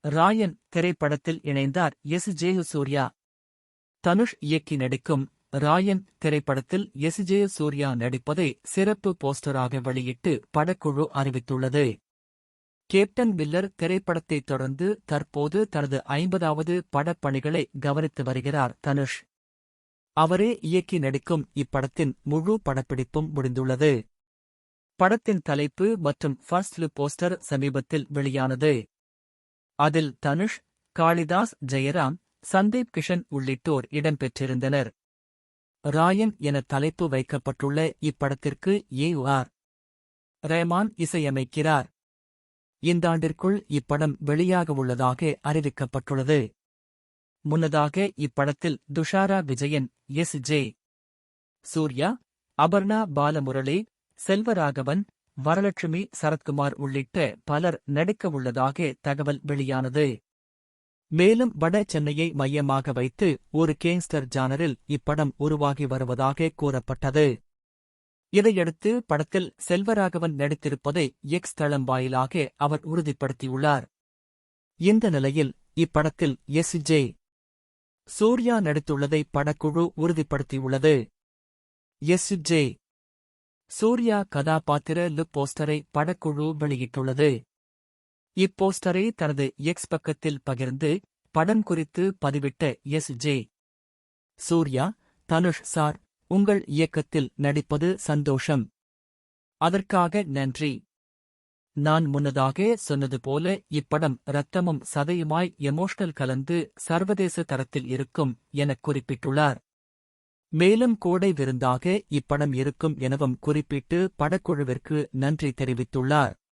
ராயன் திரைப்படத்தில் இணைந்தார் எஸ்.ஜே. சூர்யா. தனுஷ் இயக்கி நடிக்கும் ராயன் திரைப்படத்தில் எஸ்.ஜே. சூர்யா நடிப்பதை சிறப்பு போஸ்டராக வெளியிட்டு படக்குழு அறிவித்துள்ளது. கேப்டன் மில்லர் திரைப்படத்தைத் தொடர்ந்து தற்போது தனது 50வது படப்பணிகளை கவனித்து வருகிறார் தனுஷ். அவரே இயக்கி நடிக்கும் இப்படத்தின் முழு படப்பிடிப்பும் முடிந்துள்ளது. படத்தின் தலைப்பு மற்றும் ஃபர்ஸ்ட் லுக் போஸ்டர் சமீபத்தில் வெளியானது. அதில் தனுஷ், காளிதாஸ் ஜெயராம், சந்தீப் கிஷன் உள்ளிட்டோர் இடம்பெற்றிருந்தனர். ராயன் என தலைப்பு வைக்கப்பட்டுள்ள இப்படத்திற்கு ஏ.ஆர். ரஹ்மான் இசையமைக்கிறார். இந்தாண்டிற்குள் இப்படம் வெளியாகவுள்ளதாக அறிவிக்கப்பட்டுள்ளது. முன்னதாக இப்படத்தில் துஷாரா விஜயன், எஸ்.ஜே. சூர்யா, அபர்ணா பாலமுரளி, செல்வராகவன், வரலட்சுமி சரத்குமார் உள்ளிட்ட பலர் நடிக்கவுள்ளதாக தகவல் வெளியானது. மேலும் வட சென்னையை மையமாக வைத்து ஒரு கேங்ஸ்டர் ஜானரில் இப்படம் உருவாகி வருவதாக கூறப்பட்டது. இதையடுத்து படத்தில் செல்வராகவன் நடித்திருப்பதை எக்ஸ் தளம் வாயிலாக அவர் உறுதிப்படுத்தியுள்ளார். இந்த நிலையில் இப்படத்தில் எஸ்.ஜே. சூர்யா நடித்துள்ளதை படக்குழு உறுதிப்படுத்தியுள்ளது. எஸ்.ஜே. சூர்யா கதாபாத்திர லுக் போஸ்டரை படக்குழு வெளியிட்டுள்ளது. இப்போஸ்டரை தனது எக்ஸ் பக்கத்தில் பகிர்ந்து படம் குறித்து பதிவிட்ட எஸ்.ஜே. சூர்யா, தனுஷ் சார், உங்கள் இயக்கத்தில் நடிப்பது சந்தோஷம். அதற்காக நன்றி. நான் முன்னதாக சொன்னது போல இப்படம் இரத்தமும் சதையுமாய் எமோஷனல் கலந்து சர்வதேச தரத்தில் இருக்கும் எனக் குறிப்பிட்டுள்ளார். மேலும் கோடை விருந்தாக இப்படம் இருக்கும் எனவும் குறிப்பிட்டு படக்குழுவிற்கு நன்றி தெரிவித்துள்ளார்.